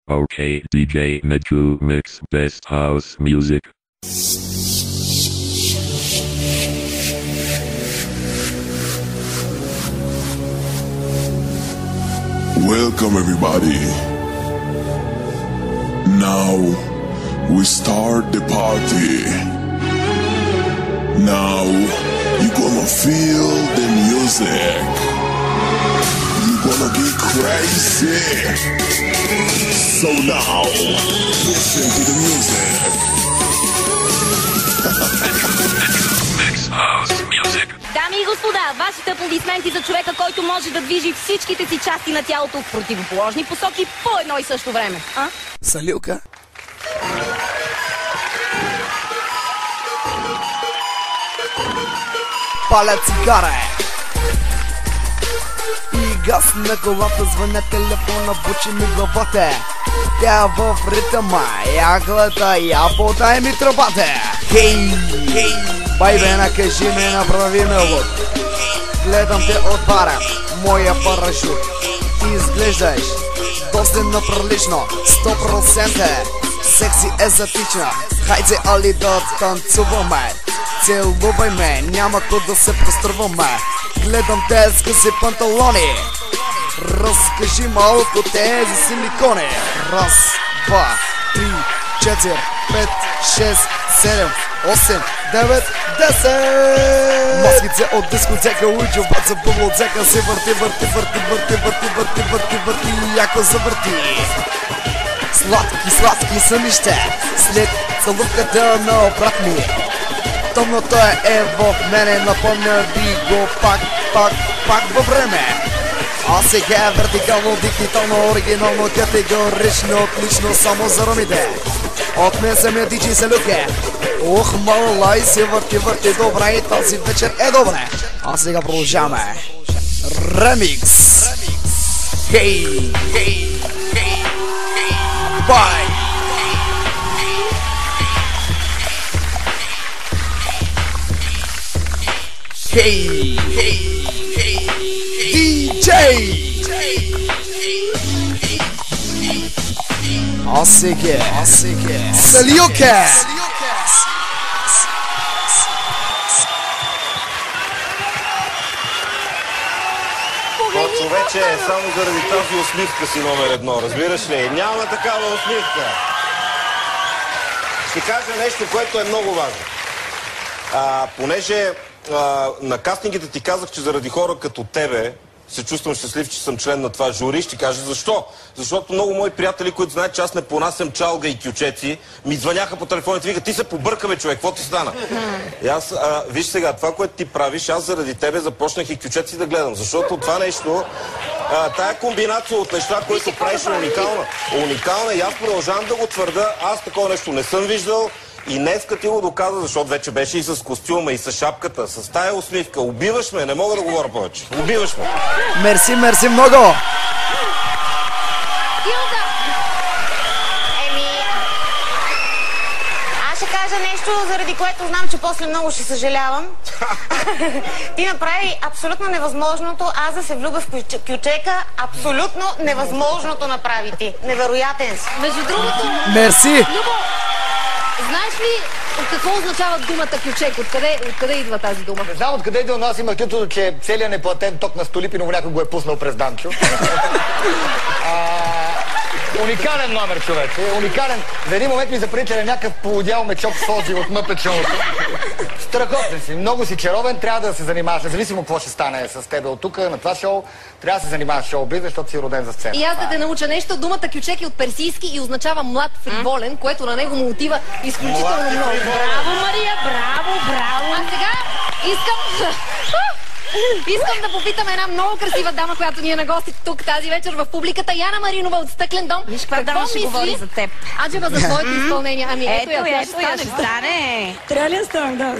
Okay, DJ Metu mix best house music. Welcome everybody. Now we start the party. Now you're gonna feel the music. You're gonna get crazy. So now, listen to the music. Дами и господа, вашите аплодисменти за човека, който може да движи всичките си части на тялото в противоположни посоки по едно и също време. А? Салюка. Паля цигара и газ на колата, звъня телефона, бучи ми главата. Тя в ритъма, я гледа, я подай ми тръбата. Хей, хей, байбе, накажи ми, направи ме луд. Гледам те от бара, моя парашут. Ти изглеждаш доста наприлично, 100% секси езотична. Хайде, Али, да танцуваме. Целувай ме, няма кой да се проструваме. Гледам те с къси панталони. Разкажи малко тези силикони. Раз, два, три, 4, 5, 6, 7, 8, 9, 10. Маскица от дискотека, уйчо бат за бублоцека. Се върти, върти, върти, върти, върти, върти, върти, върти и яко завърти. Сладки, сладки сънища след целувката на брат ми. Тъмното е в мене, напомня ви го пак във време. А сега е вертикално, дигитално, оригинално, категорично, отлично, само за ромите. От мен самия диджей Салюка. Ох, малай се върти, добре и тази вечер е добре. А сега продължаваме. Ремикс. Хей, хей, хей, хей, бай. Хей, хей, хей, диджей! А сега Салюка! Човече, само заради тази усмивка си номер едно, разбираш ли? Няма такава усмивка. Ще кажа нещо, което е много важно. Понеже на кастингите ти казах, че заради хора като тебе се чувствам щастлив, че съм член на това жури. Ще кажа защо. Защото много мои приятели, които знаят, че аз не понасям чалга и кючеци, ми звъняха по телефоните и викат: ти се побърка, бе, човек, какво ти стана? И аз, виж сега, това, което ти правиш, аз заради тебе започнах и кючеци да гледам. Защото това нещо, тая комбинация от неща, които правиш, е уникална. Уникална и аз продължавам да го твърда. Аз такова нещо не съм виждал. И днеска ти го доказа, защото вече беше и с костюма, и с шапката, с тая усмивка. Убиваш ме, не мога да говоря повече. Убиваш ме. Мерси, мерси много. Аз ще кажа нещо, заради което знам, че после много ще съжалявам. Ти направи абсолютно невъзможното аз да се влюбя в кючека. Абсолютно невъзможното направи ти. Невероятен си. Между другото... Мерси. Любо, знаеш ли какво означава думата кючек? Откъде идва тази дума? Не знам откъде идва, но аз имах чувството, че целият неплатен ток на Столипиново някой го е пуснал през Данчо. Уникален номер, човек. Уникален. За един момент ми заприлича на някакъв полудял мечок Фози от Мъпет шоуто. Страхотен си. Много си чаровен. Трябва да се занимаваш. Независимо какво ще стане с теб от тук, на това шоу, трябва да се занимаваш с шоу-бизнес, защото си роден за сцена. И аз да те науча нещо. Думата кючек е от персийски и означава млад фриволен, което на него му отива изключително много. Браво, Мария! Браво, браво! А сега искам да попитам една много красива дама, която ни е на гости тук тази вечер в публиката. Яна Маринова от Стъклен дом. Виж каква дама ще говори за теб. Аджеба за своето изпълнение. Ами ето я, ще стане. Трябва ли да ставам? Да.